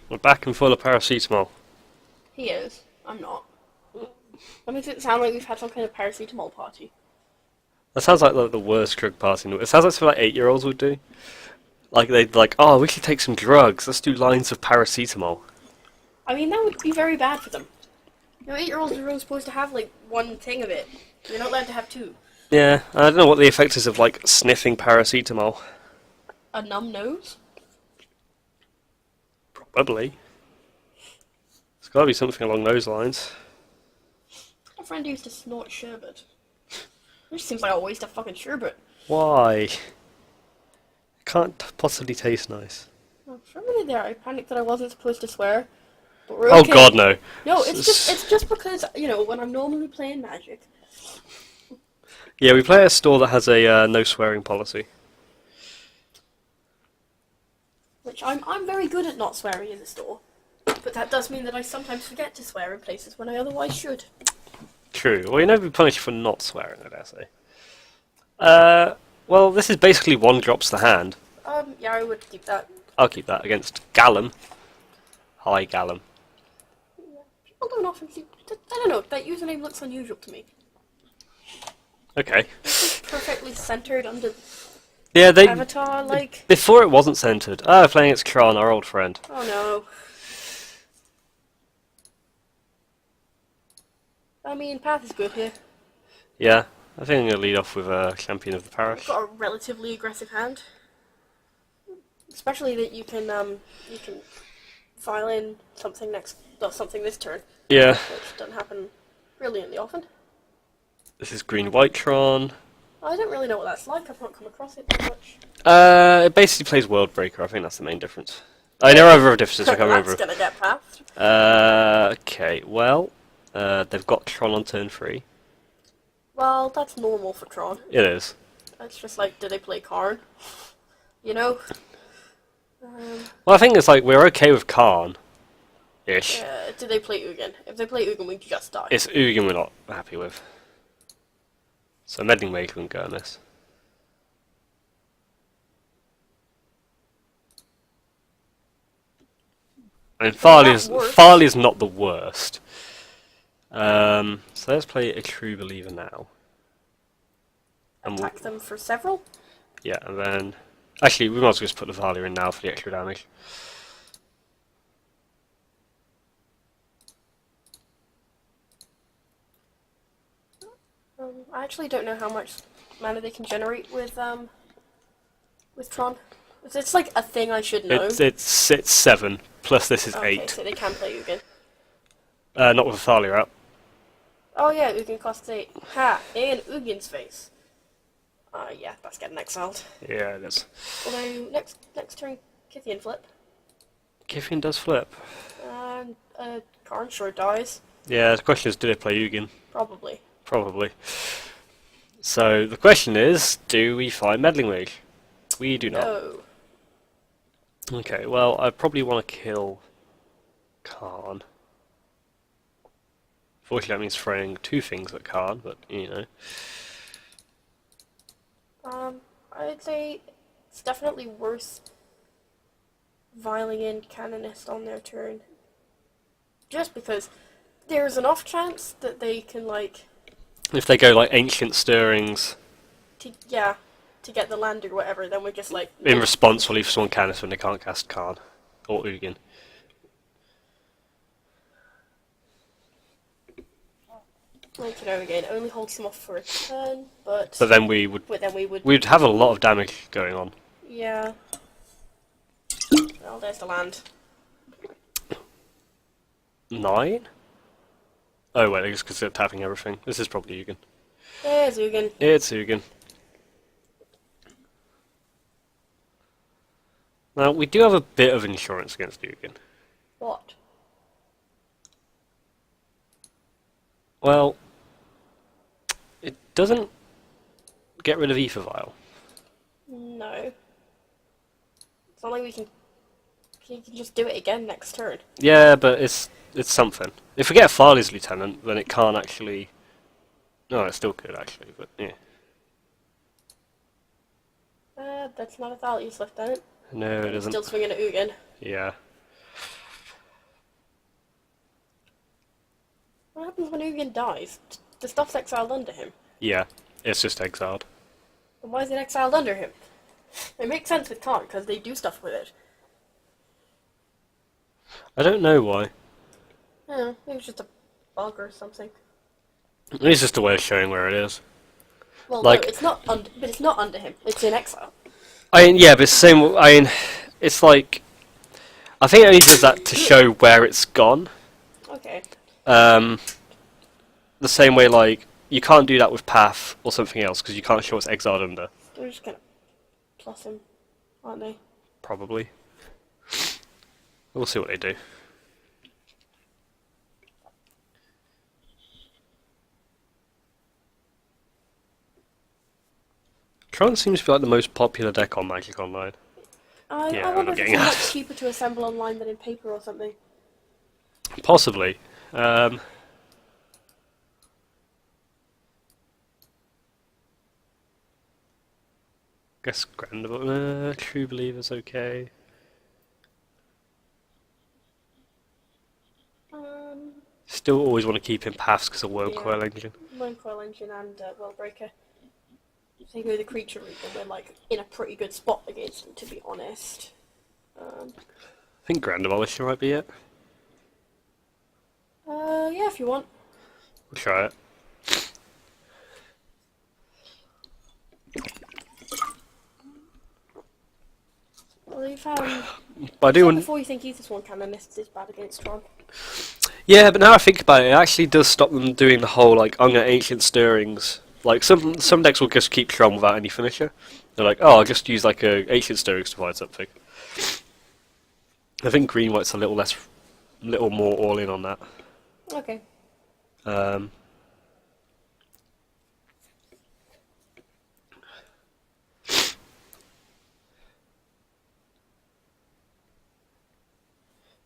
We're back and full of paracetamol. He is. I'm not. That makes it sound like we've had some kind of paracetamol party. That sounds like the worst drug party. It sounds like something like 8-year-olds would do. Like they'd like, oh, we should take some drugs. Let's do lines of paracetamol. I mean, that would be very bad for them. 8-year-olds are only supposed to have, like, one thing of it. You're not allowed to have two. Yeah, I don't know what the effect is of like sniffing paracetamol. A numb nose? Probably. It's got to be something along those lines. My friend used to snort sherbet. Which seems like a waste of fucking sherbet. Why? It can't possibly taste nice. Oh, for a minute there, I panicked that I wasn't supposed to swear. But we're Oh okay. God, no. No, it's just because, when I'm normally playing Magic. Yeah, we play at a store that has a no swearing policy. Which I'm very good at not swearing in the store. But that does mean that I sometimes forget to swear in places when I otherwise should. True. Well, you never be punished for not swearing, I dare say. Well, this is basically one drops the hand. Yeah, I would keep that. I'll keep that against Gallum. Hi, Gallum. People don't often keep. I don't know, that username looks unusual to me. Okay. It's perfectly centered under Yeah, they. avatar, like. Before it wasn't centered. Oh, playing against Tron, our old friend. Oh no. I mean, Path is good here. Yeah, I think I'm going to lead off with Champion of the I've Parish. got a relatively aggressive hand. Especially that you can violin something something this turn, Yeah, which doesn't happen brilliantly often. this is Green-White Tron. I don't really know what that's like. I've not come across it very much. It basically plays World Breaker. I think that's the main difference. I know other differences. I can't That's remember. gonna get past. Okay. Well, they've got Tron on turn 3. Well, that's normal for Tron. It is. That's just like, do they play Karn? You know? Um, Well, I think it's like we're okay with Khan, ish. do they play Ugin? If they play Ugin, we just die. It's Ugin we're not happy with. So Meddling Mage wouldn't go on this. I mean, Farley's not the worst. So let's play a True Believer now. And Attack them for several? yeah, and then... Actually, we might as well just put the Valia in now for the extra damage. I actually don't know how much mana they can generate with Tron. It's like a thing I should know. It's 7, plus this is Okay, 8. so they can play Ugin. Not with a Thalia out. Oh yeah, Ugin costs 8. Ha! In Ugin's face. Yeah, that's getting exiled. Yeah, it is. Although, next turn, Kithian flip. Kithian does flip. And, Karn sure dies. Yeah, the question is, do they play Ugin? Probably. Probably. So, the question is, do we find Meddling Mage? We do not. No. Okay, well, I probably want to kill Khan. Fortunately, that means throwing 2 things at Khan, but, you know. I'd say it's definitely worth viling in Canonist on their turn. Just because there's an off chance that they can, like... If they go, like, Ancient Stirrings... to get the land or whatever, then we're just like... In response, we'll leave someone Canis when they can't cast Khan. Or Ugin. Like, again, it only holds them off for a turn, but... But then we would... We'd have a lot of damage going on. Yeah. Well, there's the land. 9? Oh wait, I guess because they're tapping everything. This is probably Ugin. There's Ugin. It's Ugin. Now, we do have a bit of insurance against Ugin. What? Well, it doesn't get rid of Ether Vial. No. It's not like we can just do it again next turn. Yeah, but it's something. If we get Farley's Lieutenant, then it can't actually... No, it still could actually, but yeah. That's not a Thalia's Lieutenant. No, it isn't. Still swinging at Ugin. Yeah. What happens when Ugin dies? The stuff's exiled under him. Yeah, it's just exiled. Then why is it exiled under him? It makes sense with Tron, because they do stuff with it. I don't know why. Yeah, I think it's just a bug or something. It's just a way of showing where it is. Well, Like- no, it's not under, but it's not under him. It's in exile. I mean, yeah, but it's the same. I mean, it's like I think it only does that to show where it's gone. Okay. The same way, like you can't do that with Path or something else because you can't show what's exiled under. They're just gonna plus him, aren't they? Probably. We'll see what they do. Tron seems to be like the most popular deck on Magic Online. Yeah, I I'm wonder not if it's getting much that. cheaper to assemble online than in paper or something. Possibly. Guess True Believer's okay. Still always want to keep in Paths because of World Yeah. Coil Engine. Lone Coil Engine and Worldbreaker. If they go the creature route, then we're like in a pretty good spot against them, to be honest. I think Grand Demolisher might be it. Yeah, if you want. We'll try it. Well, you've But I do want. before you think Aethys One Canonist is bad against Tron. Yeah, but now I think about it, it actually does stop them doing the whole like I'm gonna Ancient Stirrings. Like some decks will just keep Tron without any finisher. They're like, oh, I'll just use like a Ancient Stirrings to find something. I think Green White's a little more all in on that. Okay.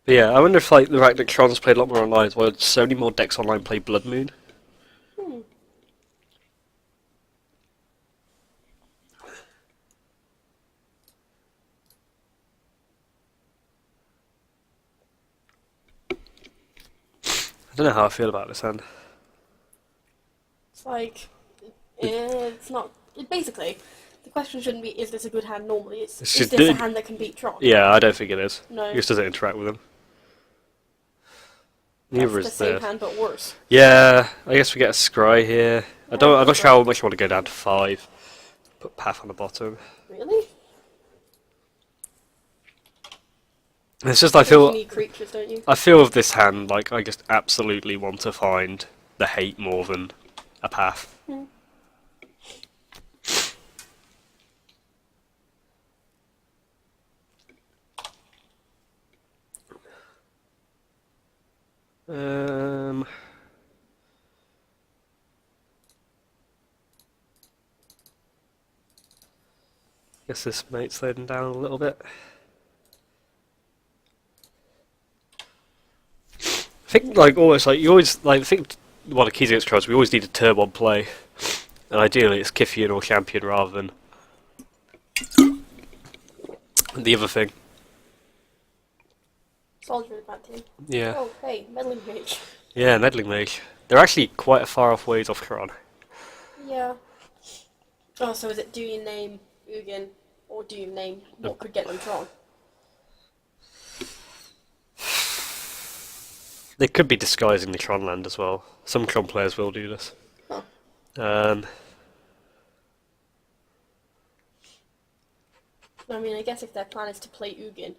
But yeah, I wonder if like the fact that Tron's played a lot more online as well, so many more decks online play Blood Moon. I don't know how I feel about this hand. It's like, it's not. Basically, the question shouldn't be, is this a good hand normally? It's, It's is just this a big. hand that can beat Tron? Yeah, I don't think it is. No. It just doesn't interact with him. Neither That's is the same this. hand, but worse. Yeah, I guess we get a Scry here. I'm not sure how much I want to go down to 5. Put Path on the bottom. Really? It's just I You feel need creatures, don't you? with this hand like I just absolutely want to find the hate more than a Path. Guess this might slow them down a little bit. I think like almost like you always like I think one of the keys against Trolls we always need a turn one play. And ideally it's Kithian or Champion rather than the other thing. Soldier of that team. Yeah. Oh, hey, Meddling Mage. Yeah, Meddling Mage. They're actually quite a far off ways off Tron. Yeah. Oh, so is it do you name Ugin, or do you name what could get them Tron? They could be disguising the Tron land as well. Some Tron players will do this. Huh. I mean, I guess if their plan is to play Ugin,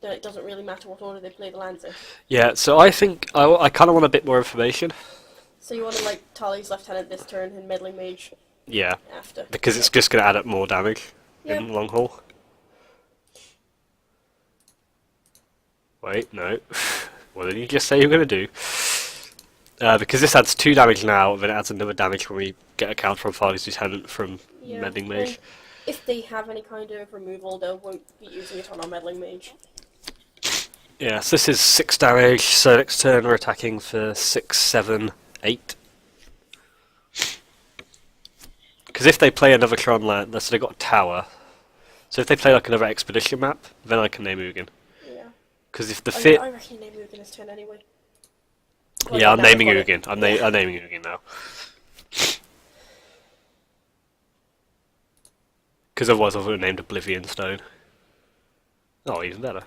then it doesn't really matter what order they play the lands in. Yeah, so I think I kind of want a bit more information. So you want to like Tali's Lieutenant this turn and Meddling Mage Yeah, after. because it's just going to add up more damage in the long haul. Wait, no. What did you just say you were going to do? Because this adds 2 damage now, and then it adds another damage when we get a counter from Farley's Lieutenant from Meddling Mage. And if they have any kind of removal, they won't be using it on our Meddling Mage. Yeah, so this is 6 damage, so next turn we're attacking for 6, 7, 8. Because if they play another Tron land, so they've got a tower. So if they play like another expedition map, then I can name Ugin. Yeah. Because if the I fit... reckon name Ugin this turn anyway. Well, Yeah, I'm now I've naming got you it. again. I'm naming you again now. Because otherwise I would have named Oblivion Stone. Oh, even better.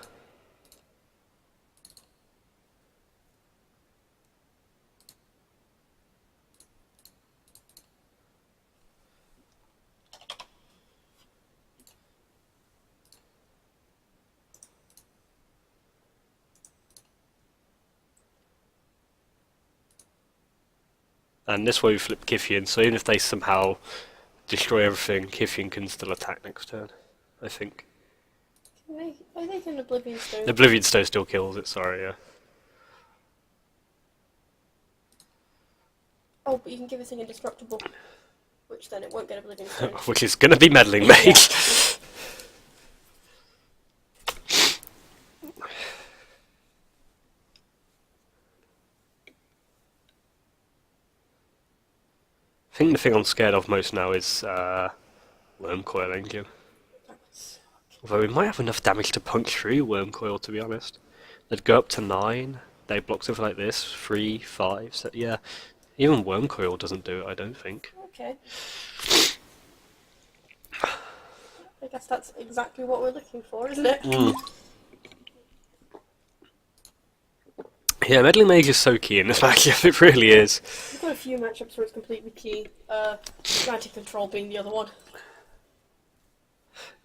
And this way we flip Kithian, so even if they somehow destroy everything, Kithian can still attack next turn, I think. I think an Oblivion Stone. Oblivion Stone still kills it, sorry, yeah. Oh, but you can give a thing indestructible, which then it won't get Oblivion Stone. Which is gonna be Meddling Mage. Yeah. I think the thing I'm scared of most now is Worm Coil Engine. That would suck. Although we might have enough damage to punch through Worm Coil, to be honest. They'd go up to 9, they block stuff like this, 3, 5, so yeah. Even Worm Coil doesn't do it, I don't think. Okay. I guess that's exactly what we're looking for, isn't it? Yeah, Meddling Mage is so key in this matchup, it really is. We've got a few matchups where it's completely key. Magic Control being the other one.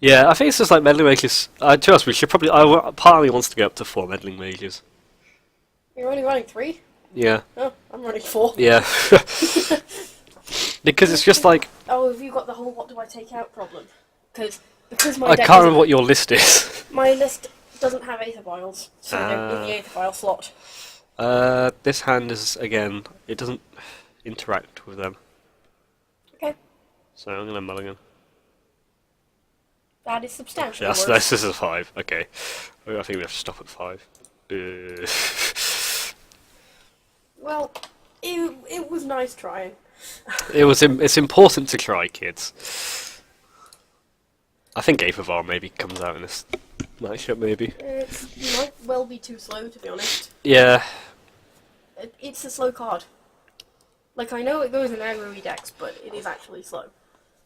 Yeah, I think it's just like Meddling Mages. To us, we should probably. Part of me wants to go up to 4 Meddling Mages. You're only running 3? Yeah. Oh, I'm running 4. Yeah. Because it's just like. Oh, have you got the whole what do I take out problem? Because my I deck can't remember what your list is. my list doesn't have Aether Vials, so they're in the Aether Vial slot. This hand is, again, it doesn't interact with them. Okay. So I'm going to mulligan. That is substantially Yes, worse. this is a 5. Okay. I think we have to stop at 5. Well, it was nice trying. It's important to try, kids. I think Aethervar maybe comes out in this matchup, maybe. It might well be too slow, to be honest. Yeah. It's a slow card. Like, I know it goes in aggro decks, but it is actually slow.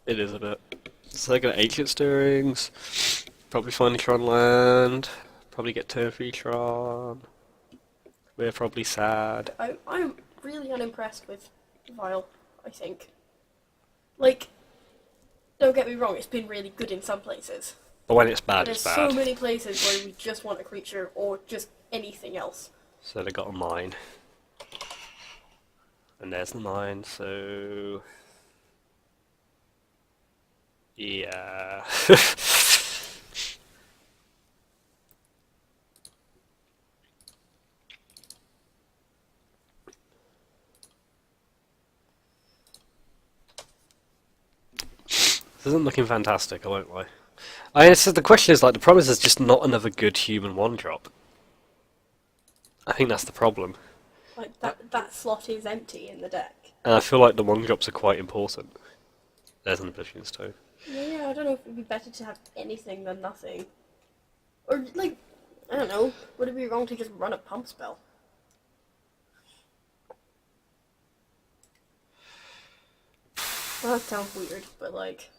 It is a bit. So I got Ancient Stirrings, probably find Tron land, probably get turn 3 Tron. We're probably sad. I'm really unimpressed with Vile, I think. Like, don't get me wrong, it's been really good in some places. But when it's bad, There's it's bad. so many places where we just want a creature or just anything else. So they got a mine. And there's the mine, so... Yeah. This isn't looking fantastic, I won't lie. The question is, like, the problem is there's just not another good human 1-drop. I think that's the problem. Like, that slot is empty in the deck. And I feel like the 1-drops are quite important. There's an Oblivion Stone. Yeah, I don't know if it would be better to have anything than nothing. Or, like, I don't know, would it be wrong to just run a pump spell? Well, that sounds weird, but like...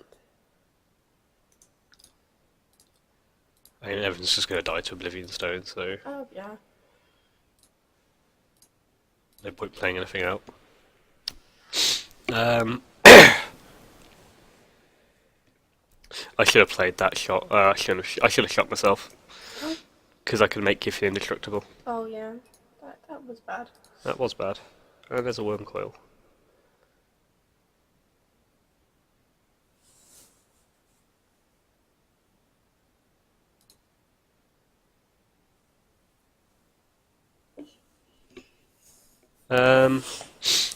I mean, everyone's just going to die to Oblivion Stone, so Oh, yeah. no point playing anything out. I should have played that shot. I should have shot myself because I could make Giffy indestructible. Oh, yeah. That was bad. That was bad. And there's a worm coil.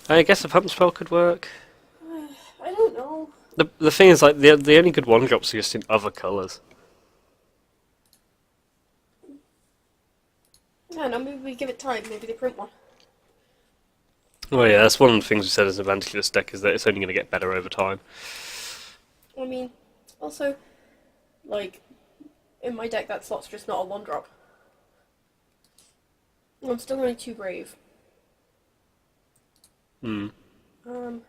I guess a pump spell could work. I don't know. The thing is, like, the only good 1-drops are just in other colours. Yeah, no, maybe we give it time. Maybe they print one. Well, yeah, that's one of the things we said as an advantage of this deck, is that it's only going to get better over time. I mean, also, like, in my deck that slot's just not a 1-drop. I'm still running 2 Brave. Hmm. Um,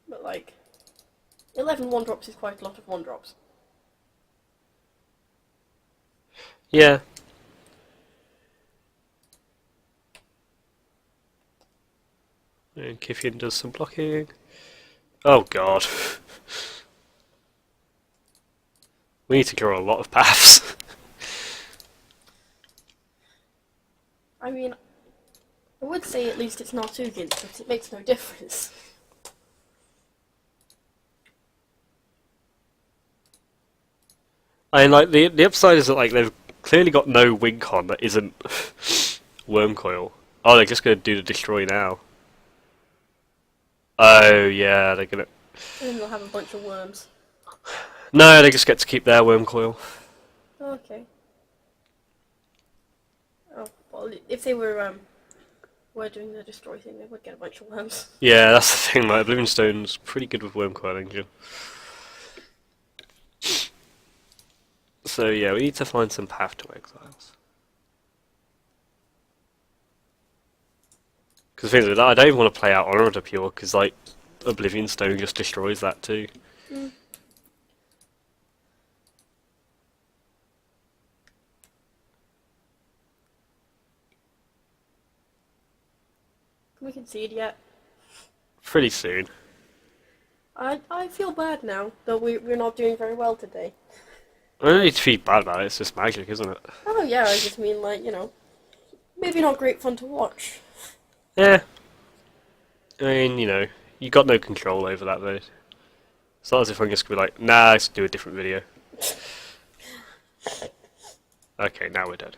but like 11 1-drops is quite a lot of 1-drops. Yeah. And Kithian does some blocking. Oh god. We need to draw a lot of paths. I mean, I would say at least it's not Tugin, but it makes no difference. I mean, like, the upside is that, like, they've clearly got no wing con that isn't worm coil. Oh, they're just gonna do the destroy now. Oh, yeah, they're gonna... And then they'll have a bunch of worms. No, they just get to keep their worm coil. Okay. Oh, well, if they were doing the destroy thing, they would get a bunch of worms. Yeah, that's the thing, like, Bloomstone's pretty good with worm coiling, Jim. So, yeah, we need to find some path to exiles. Because the thing is, I don't even want to play out Honor of the Pure, because, like, Oblivion Stone just destroys that too. Mm. Can we concede yet? Pretty soon. I feel bad now that we're not doing very well today. I don't need to feel bad about it, it's just magic, isn't it? Oh yeah, I just mean like, maybe not great fun to watch. Yeah. I mean, you got no control over that though. It's not as if I'm just gonna be like, nah, let's do a different video. Okay, now we're dead.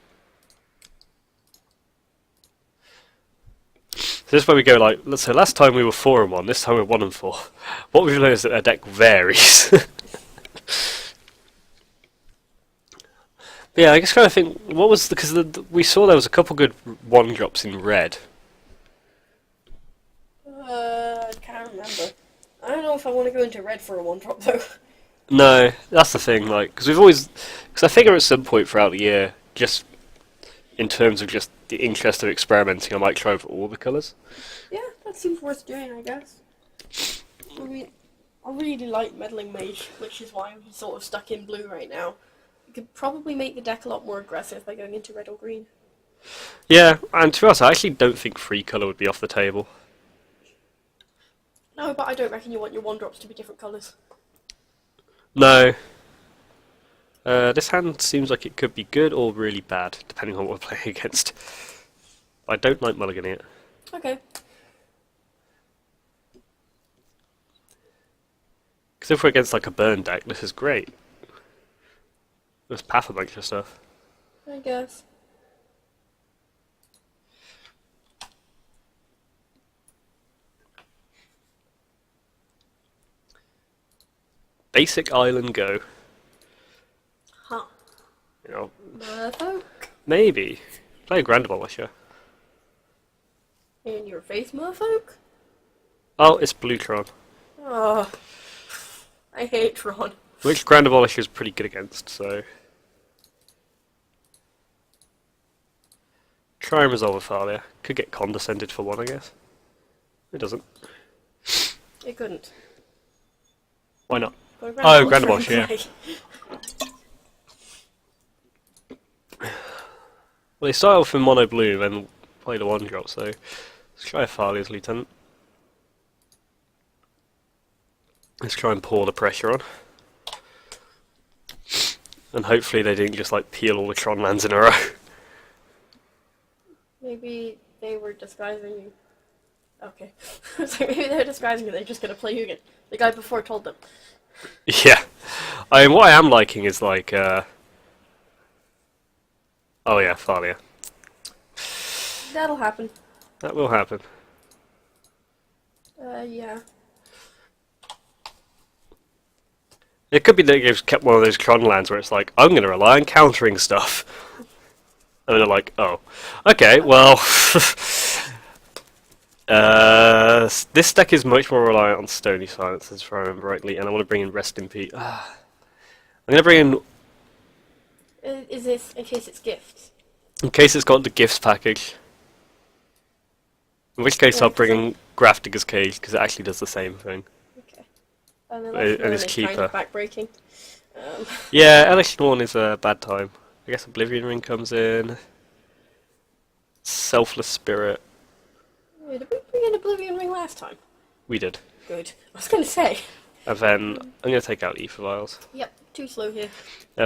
So this is where we go like, let's say last time we were 4-1, this time we're 1-4. What we've learned is that their deck varies. But yeah, I just kind of think, what was because we saw there was a couple good 1-drops in red. I can't remember. I don't know if I want to go into red for a 1-drop though. No, that's the thing, like, because I figure at some point throughout the year, just in terms of just the interest of experimenting, I might try for all the colours. Yeah, that seems worth doing, I guess. I really like Meddling Mage, which is why I'm sort of stuck in blue right now. You could probably make the deck a lot more aggressive by going into red or green. Yeah, and to be honest, I actually don't think 3-colour would be off the table. No, but I don't reckon you want your 1-drops to be different colours. No. This hand seems like it could be good or really bad, depending on what we're playing against. I don't like mulliganing it. Okay. Because if we're against like a burn deck, this is great. Just path a bunch of stuff. I guess. Basic island go. Huh. Merfolk? Maybe. Play a Grand Abolisher. In your face, Merfolk? Oh, it's blue Tron. Oh, I hate Tron. Which Grand Abolisher is pretty good against, so... Try and resolve a Thalia. Could get condescended for one, I guess. It doesn't. It couldn't. Why not? But Oh, Grand Abolisher, yeah. Well, they start off in mono blue, then play the 1-drop, so let's try a Thalia's Lieutenant. Let's try and pour the pressure on. And hopefully they didn't just like peel all the Tron lands in a row. Maybe they were disguising you. Okay. So maybe they were disguising you, they're just gonna play you again. The guy before told them. Yeah. I mean, what I am liking is like, oh yeah, Thalia. That'll happen. That will happen. Yeah. It could be that they've kept one of those Tron lands where it's like, I'm going to rely on countering stuff. And they're like, oh, okay, well... this deck is much more reliant on Stony Silences, if I remember rightly, and I want to bring in Rest in Peace. I'm going to bring in... Is this in case it's gifts? In case it's got the gifts package. In which case, Yeah, I'll 'cause bring Grafdigger's Cage because it actually does the same thing. Okay. And then And that's it's kind cheaper. of backbreaking. Yeah, Election One is a bad time. I guess Oblivion Ring comes in. Selfless Spirit. Wait, did we bring in Oblivion Ring last time? We did. Good. I was going to say. And then I'm going to take out Ether Vials. Yep, too slow here.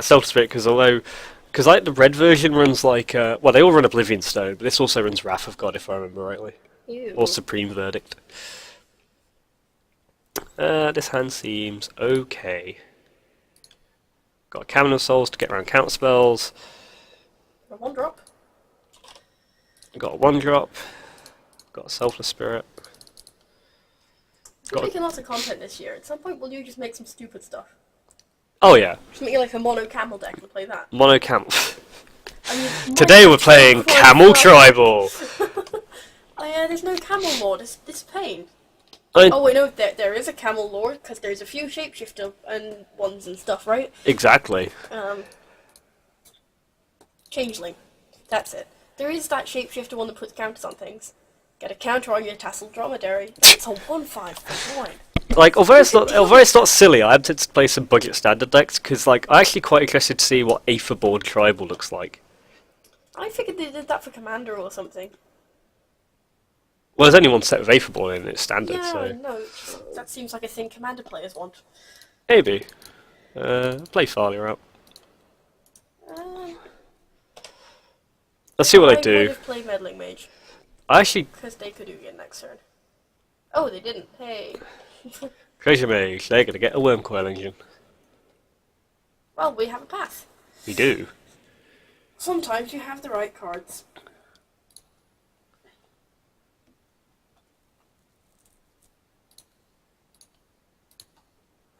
Selfless Spirit, because like the red version runs like, well, they all run Oblivion Stone, but this also runs Wrath of God, if I remember rightly. Ew. Or Supreme Verdict. This hand seems okay. Got a Cabinet of Souls to get around counter spells. A 1-drop. Got a 1-drop. Got a Selfless Spirit. We're making lots of content this year. At some point, will you just make some stupid stuff? Oh yeah, Just make like a mono camel deck and play that. Mono Camel. I mean, Today we're playing Camel Tribal. Oh yeah, there's no camel lord. It's pain. I mean, Oh wait, no, there is a camel lord because there's a few shapeshifter and ones and stuff, right? exactly. Changeling. That's it. There is that shapeshifter one that puts counters on things. Get a counter on your tasseled dromedary. It's a 1/5 for 1. Like, although it's not silly, I am tempted to play some budget standard decks because, like, I'm actually quite interested to see what Aetherborn Tribal looks like. I figured they did that for Commander or something. Well, there's only one set of Aetherborn in it's standard, Yeah, so no, that seems like a thing Commander players want. maybe. Play Thalia out. Um, Let's see what they I do. would have played Meddling Mage I actually because they could do it next turn. Oh, they didn't. Hey. Treasure Mage. They're gonna get a Wormcoil Engine. Well, we have a path. We do. Sometimes you have the right cards.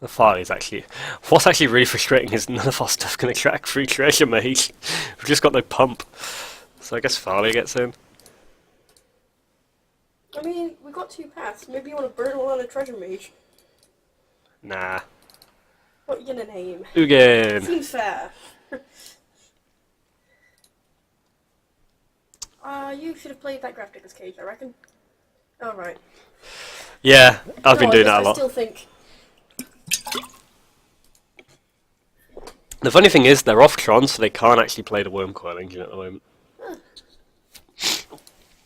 The file is actually... What's actually really frustrating is none of our stuff can attract through Treasure Mage. We've just got no pump. So I guess Farley gets in. I mean, we got 2 paths. Maybe you want to burn one on a treasure mage. Nah. What are you gonna name? Ugin! Seems fair. You should have played that Grafdigger's Cage, I reckon. Oh, right. Yeah, I've been No, doing I that a lot. still think... The funny thing is, they're off Tron, so they can't actually play the Wormcoil Engine at the moment. Huh.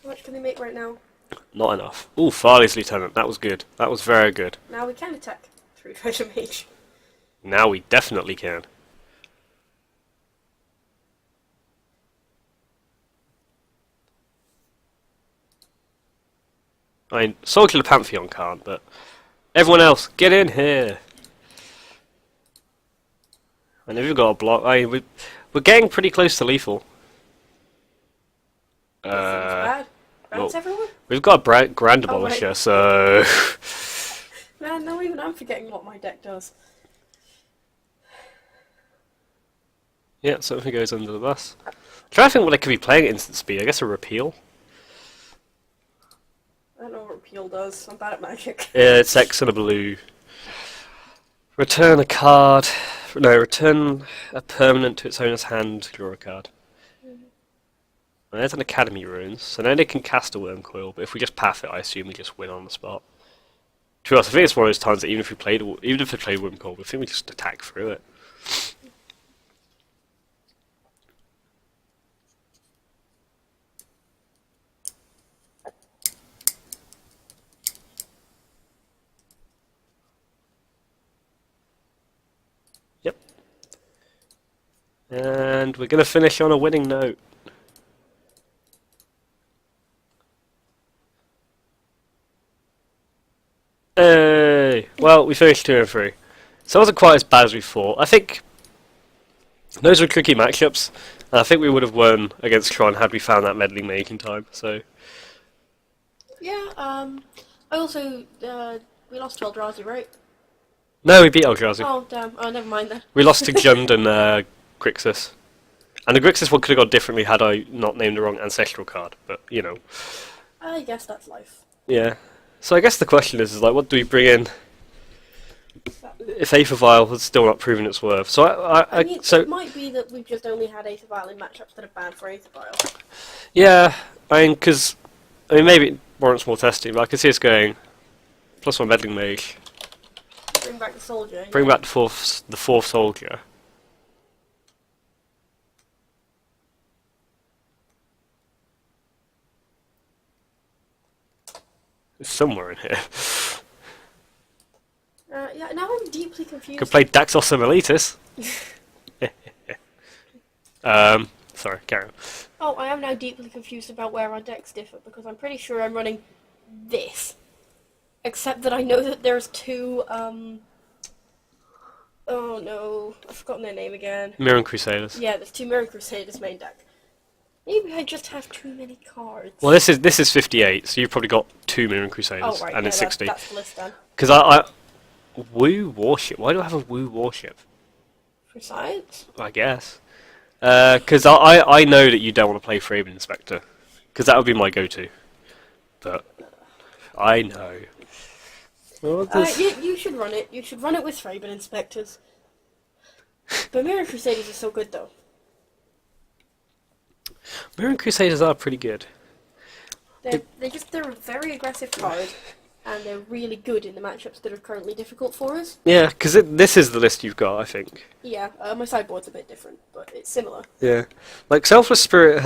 How much can they make right now? Not enough. Ooh, Farley's Lieutenant. That was good. That was very good. Now we can attack through treasure mage. Now we definitely can. I mean, Soldier of the Pantheon can't, but everyone else, get in here! And if you've got a block, we're getting pretty close to lethal. That seems bad. Bounce well, everyone? We've got a Grand Oh, right. Abolisher, so... Man, now even I'm forgetting what my deck does. Yeah, something goes under the bus. I'm trying to think what they could be playing at instant speed. I guess a repeal. I don't know what repeal does. I'm bad at magic. Yeah, it's X and a blue. Return a card. No, return a permanent to its owner's hand, draw a card. And there's an Academy Ruins, so now they can cast a Wormcoil, but if we just path it, I assume we just win on the spot. To be honest, I think it's one of those times that even if we played Wormcoil, I think we just attack through it. Yep. And we're going to finish on a winning note. Hey! Well, we finished 2 and 3. So it wasn't quite as bad as we thought. I think those were tricky matchups. And I think we would have won against Tron had we found that meddling mage in time. So Yeah, I also, we lost to Eldrazi, right? no, we beat Eldrazi. Oh, damn. Oh, never mind then. We lost to Jund and Grixis. And the Grixis one could have gone differently had I not named the wrong ancestral card. But, you know. I guess that's life. Yeah. So I guess the question is like, what do we bring in if Aether Vial has still not proven its worth? So I mean, it might be that we've just only had Aether Vial in matchups that are banned for Aether Vial. yeah, I mean, because maybe warrants more testing, but I can see us going +1 meddling mage, Bring back the soldier. bring yeah. back the fourth soldier. It's somewhere in here. Yeah, now I'm deeply confused. Could play Daxos and Meletis. Sorry, carry on. Oh, I am now deeply confused about where our decks differ, because I'm pretty sure I'm running this. Except that I know that there's two, oh no, I've forgotten their name again. Mirror Crusaders. Yeah, there's two Mirror Crusaders main deck. Maybe I just have too many cards. Well, this is 58, so you've probably got 2 Mirror Crusaders, Oh, right, and yeah, it's 60. That's the list then. Because I Woo Warship. Why do I have a Woo Warship? For science? I guess. Because I know that you don't want to play Fraben Inspector, because that would be my go-to. But I know. Well, You should run it. You should run it with Fraben Inspectors. But Mirror Crusaders are so good, though. Mirror Crusaders are pretty good. They're a very aggressive card, and they're really good in the matchups that are currently difficult for us. Yeah, because this is the list you've got, I think. Yeah, my sideboard's a bit different, but it's similar. Yeah, like Selfless Spirit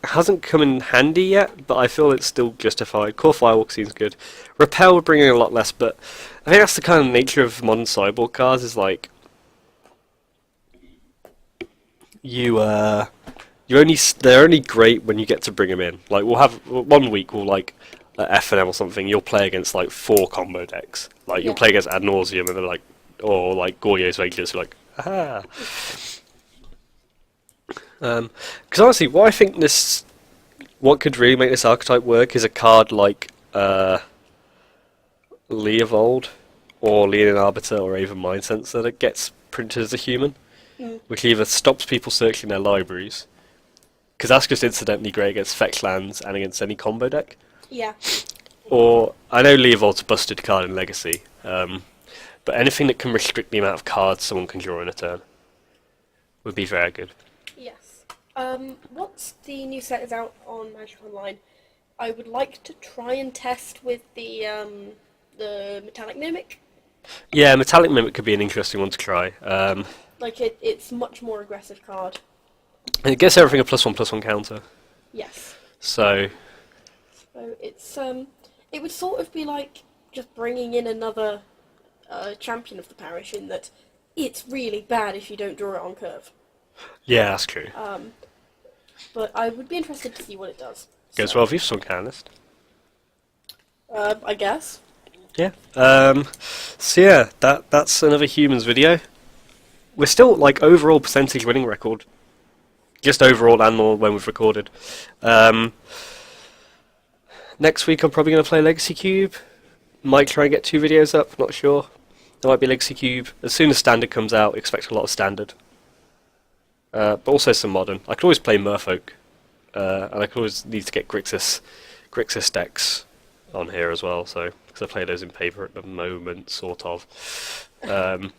hasn't come in handy yet, but I feel it's still justified. Core Firewalk seems good. Repel would bring in a lot less, but I think that's the kind of nature of modern sideboard cards. Is like they're only great when you get to bring them in. Like we'll have 1 week we'll like F&M or something. You'll play against like 4 combo decks. Like you'll play against Ad Nauseam and they're like, or like Gorye's Vegas. You're like, aha. Because honestly, what could really make this archetype work is a card like Leovold or Leonin Arbiter or even Mind Sensor that gets printed as a human, which either stops people searching their libraries, because that's just incidentally great against fetch lands and against any combo deck. Yeah. Or, I know Leovold's a busted card in Legacy, but anything that can restrict the amount of cards someone can draw in a turn would be very good. Yes. Once the new set is out on Magic Online, I would like to try and test with the Metallic Mimic. Yeah, Metallic Mimic could be an interesting one to try. It's much more aggressive card. And it gets everything a +1/+1 counter. Yes. So it would sort of be like just bringing in another champion of the parish, in that it's really bad if you don't draw it on curve. yeah, that's true. But I would be interested to see what it does. Goes So, well if you've Sun Canist. I guess. Yeah. So yeah, that's another humans video. We're still like overall percentage winning record. Just overall and more when we've recorded. Next week I'm probably going to play Legacy Cube. Might try and get 2 videos up, not sure. There might be Legacy Cube. As soon as Standard comes out, expect a lot of Standard. But also some Modern. I could always play Merfolk. And I could always need to get Grixis decks on here as well, so because I play those in paper at the moment, sort of. But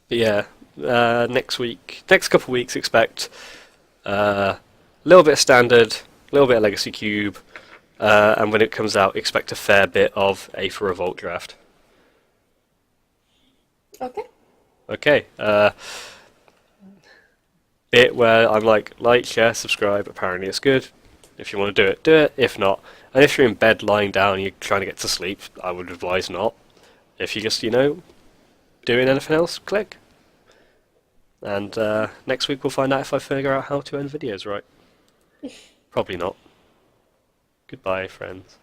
yeah, next couple of weeks, expect a little bit of Standard, a little bit of Legacy Cube, and when it comes out, expect a fair bit of Aether Revolt draft. Okay. Okay. Bit where I'm like, share, subscribe. Apparently, it's good. If you want to do it, do it. If not, and if you're in bed lying down and you're trying to get to sleep, I would advise not. If you just, doing anything else, click. And next week we'll find out if I figure out how to end videos right. Probably not. Goodbye, friends.